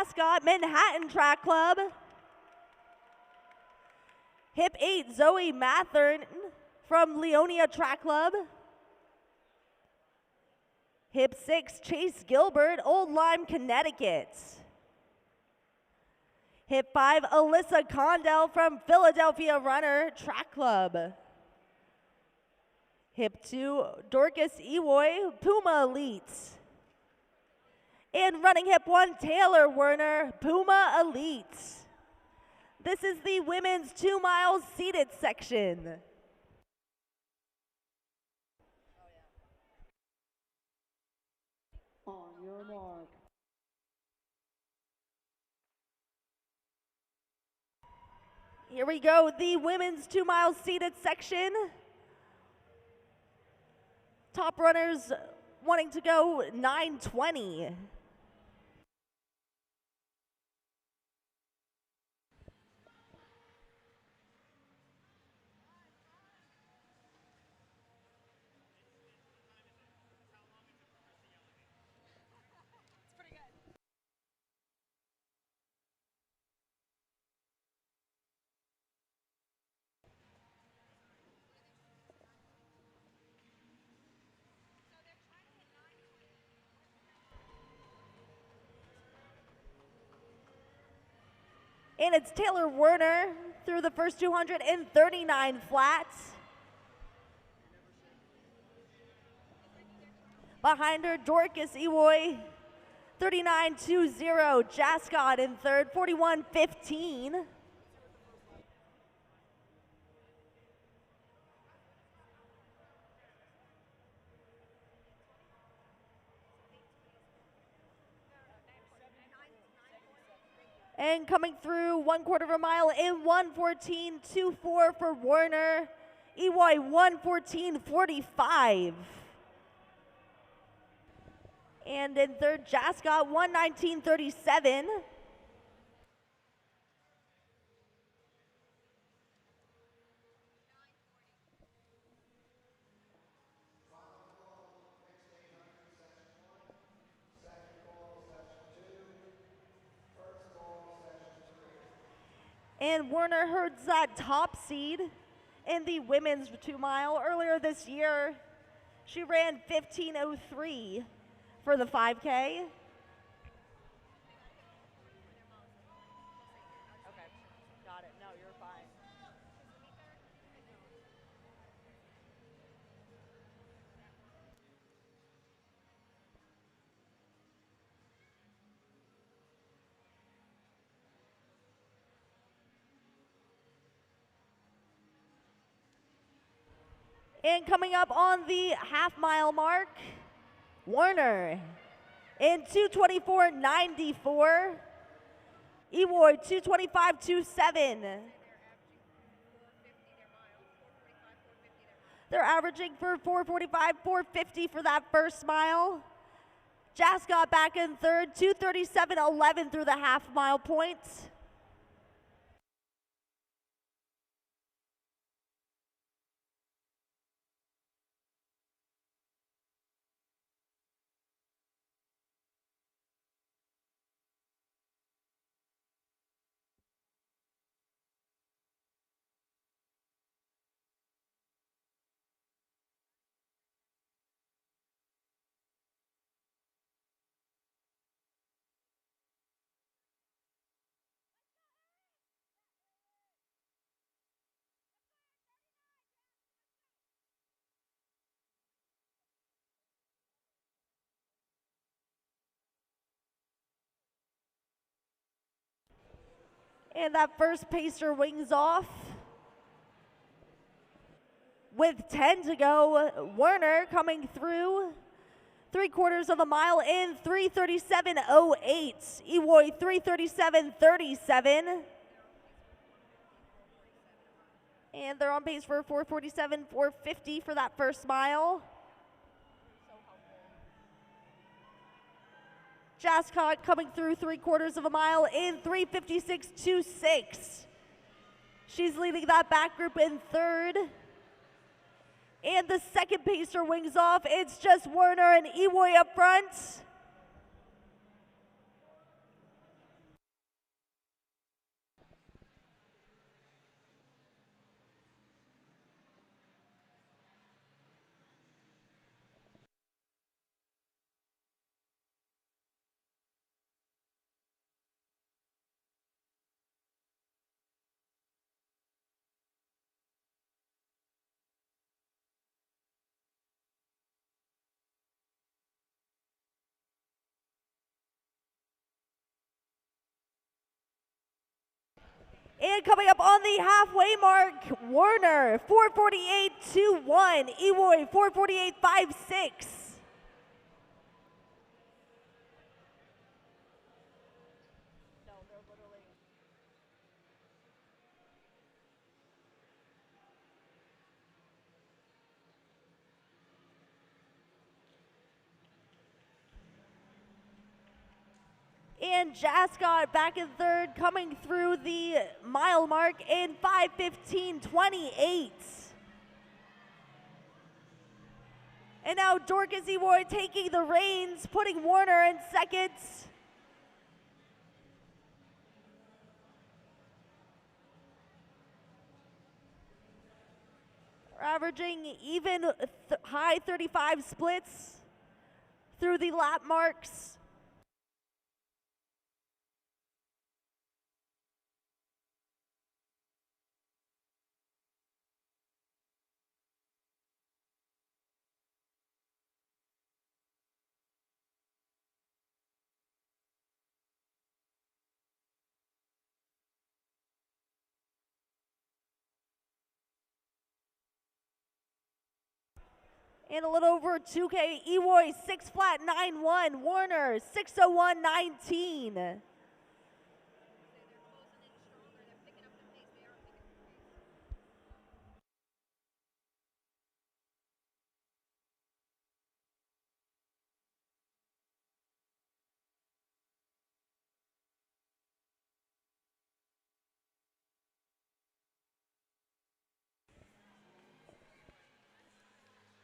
Ascot Manhattan Track Club. Hip 8, Zoe Mathern from Leonia Track Club. Hip 6, Chase Gilbert, Old Lyme, Connecticut. Hip 5, Alyssa Condell from Philadelphia Runner Track Club. Hip 2, Dorcas Ewoi, PUMA Elite. And running hip 1, Taylor Werner, PUMA Elite. This is the women's 2 miles seated section. On your mark. Here we go, the women's 2 miles seated section. Top runners wanting to go 9:20. And it's Taylor Werner through the first 239 flats. Behind her, Dorcas Ewoi, 39.20. Jascott in third, 41.15. And coming through 1/4 of a mile in 1:14.24 for Werner. Ewoi 1:14.45. And in third, Jascott 1:19.37. And Werner herds that top seed in the women's 2 mile. Earlier this year, she ran 15:03 for the 5K. Okay, got it. No, you're fine. And coming up on the half-mile mark, Werner in 2:24.94. Ewoi 2:25.27. They're averaging for 4:45, 4:50 for that first mile. Jascott back in third, 2:37.11 through the half-mile points. And that first pacer wings off. With 10 to go, Werner coming through 3/4 of a mile in 3:37.08. Ewoi 3:37.37. And they're on pace for 4:47, 4:50 for that first mile. Jascott coming through 3/4 of a mile in 3:56.26. She's leading that back group in third. And the second pacer wings off. It's just Werner and Ewoi up front. And coming up on the halfway mark, Werner, 4:48.21. Ewoi, 4:48.56. No, they're literally. And Jascott back in third, coming through the mile mark in 5:15.28. And now Dorcas Ewoi taking the reins, putting Werner in second. We're averaging even high 35 splits through the lap marks. And a little over 2K, Ewoi 6:9.1, Werner 6:01.19.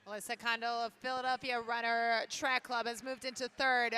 Melissa Condell of Philadelphia Runner Track Club has moved into third.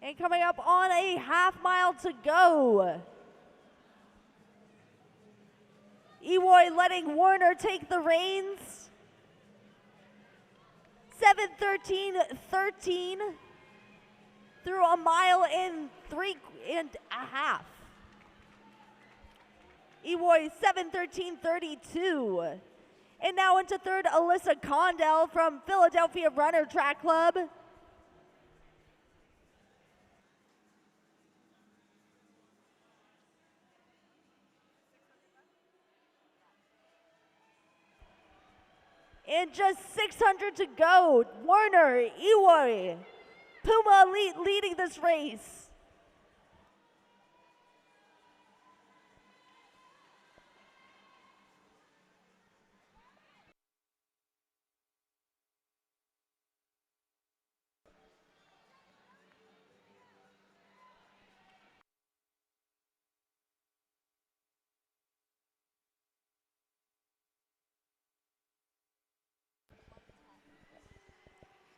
And coming up on a half mile to go. Ewoi letting Werner take the reins. 7:13.13 through a mile and 3.5. Ewoi 7:13.32. And now into third, Alyssa Condell from Philadelphia Runner Track Club. And just 600 to go. Werner, Ewoi, PUMA Elite leading this race.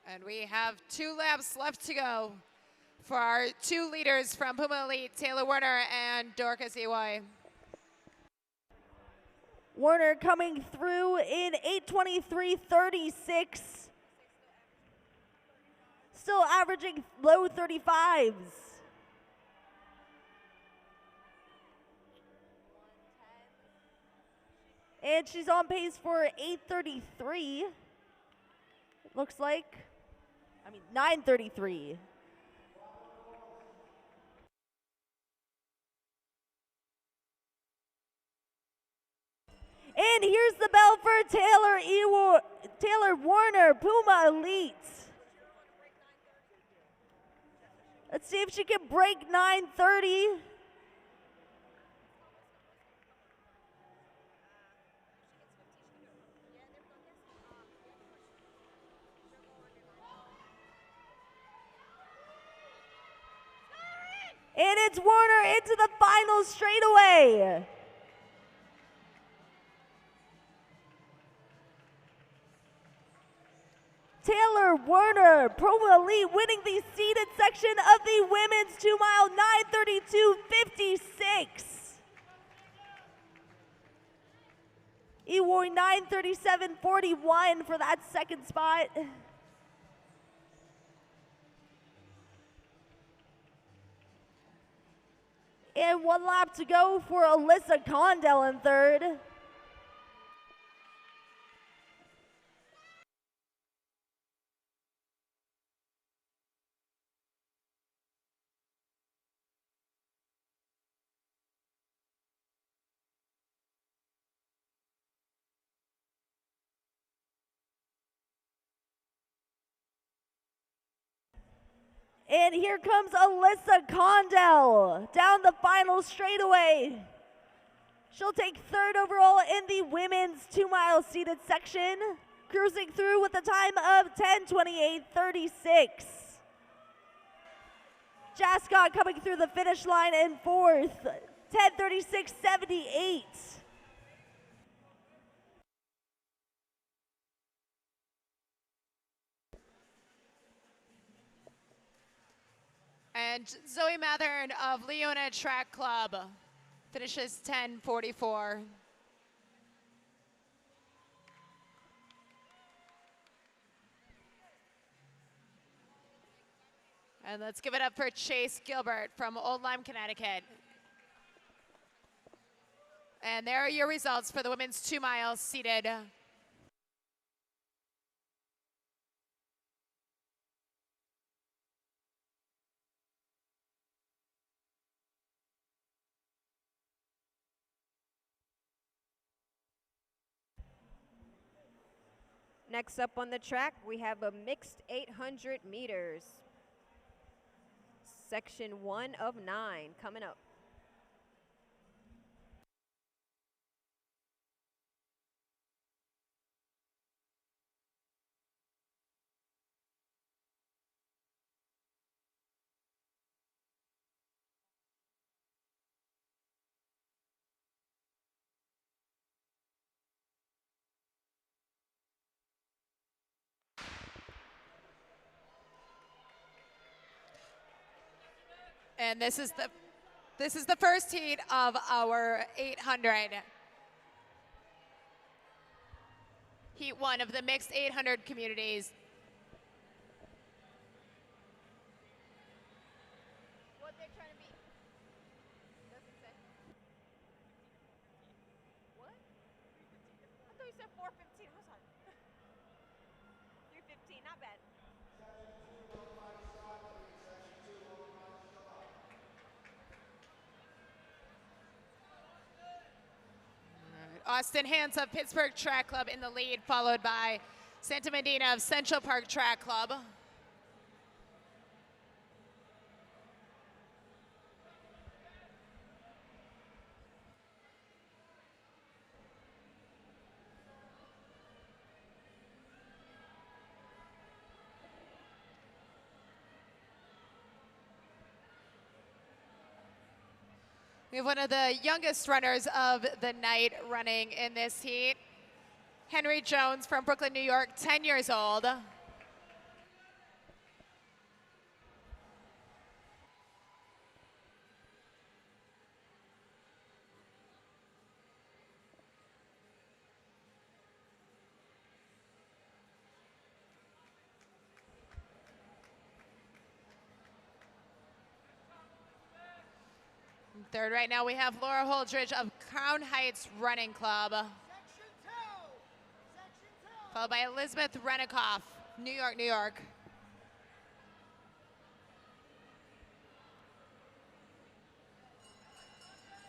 And we have 2 laps left to go for our 2 leaders from PUMA Elite, Taylor Werner and Dorcas Ewoi. Werner coming through in 8:23.36. Still averaging low 35s. And she's on pace for 8:33. Looks like. 9:33. And here's the bell for Taylor Werner, PUMA Elite. Let's see if she can break 9:30. And it's Werner into the final straightaway. Taylor Werner, PUMA Elite, winning the seated section of the women's 2 mile, 9:32.56. Ewoi 9:37.41 for that second spot. And 1 lap to go for Alyssa Condell in third. And here comes Alyssa Condell down the final straightaway. She'll take third overall in the women's 2-mile seated section, cruising through with a time of 10:28.36. Jascott coming through the finish line in fourth, 10:36.78. And Zoe Mathern of Leona Track Club finishes 10:44. And let's give it up for Chase Gilbert from Old Lyme, Connecticut. And there are your results for the women's 2-mile seated. Next up on the track, we have a mixed 800 meters. Section 1 of 9 coming up. And this is the first heat of our 800. Heat 1 of the mixed 800 communities. What they're trying to beat? Doesn't say. What? I thought you said 4:15. What's on? 3:15. Not bad. Austin Hance of Pittsburgh Track Club in the lead, followed by Santa Medina of Central Park Track Club. We have one of the youngest runners of the night running in this heat. Henry Jones from Brooklyn, New York, 10 years old. Third right now we have Laura Holdridge of Crown Heights Running Club. Followed by Elizabeth Renikoff, New York, New York.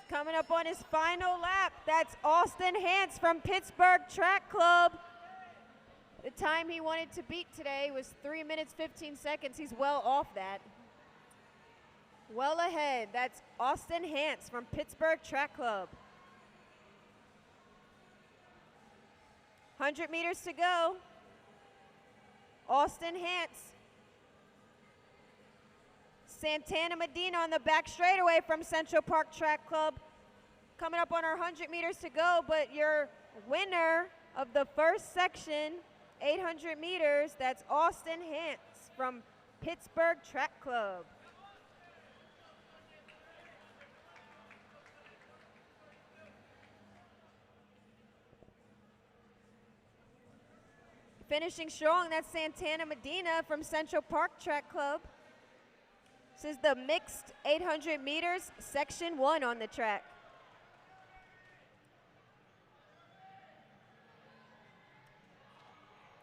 Coming up on his final lap, that's Austin Hance from Pittsburgh Track Club. The time he wanted to beat today was 3 minutes, 15 seconds. He's well off that. Well ahead, that's Austin Hance from Pittsburgh Track Club. 100 meters to go. Austin Hance. Santana Medina on the back straightaway from Central Park Track Club. Coming up on our 100 meters to go, but your winner of the first section, 800 meters, that's Austin Hance from Pittsburgh Track Club. Finishing strong, that's Santana Medina from Central Park Track Club. This is the mixed 800 meters, section 1 on the track.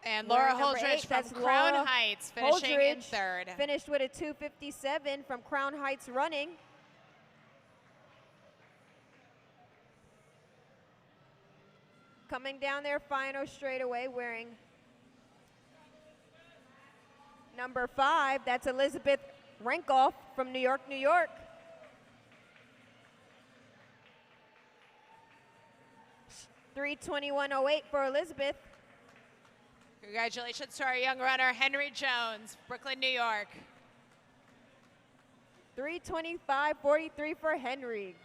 And Laura Number Holdridge 8, from that's Crown Laura Heights finishing in Holdridge, third. Finished with a 2:57 from Crown Heights Running. Coming down their final straightaway wearing number 5, that's Elizabeth Renkoff from New York, New York. .321.08 for Elizabeth. Congratulations to our young runner, Henry Jones, Brooklyn, New York. 3:25.43 for Henry.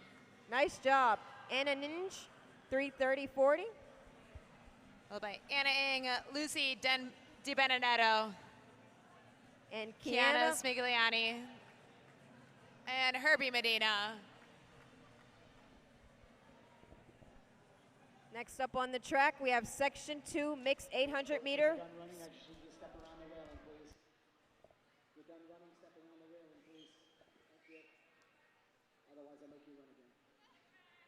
Nice job. Anna Ninge, 3:30.40. Followed by Anna Ing, Lucy Di Benedetto, And Kiana Kiana Smigliani, and Herbie Medina. Next up on the track, we have section 2 mixed 800 meter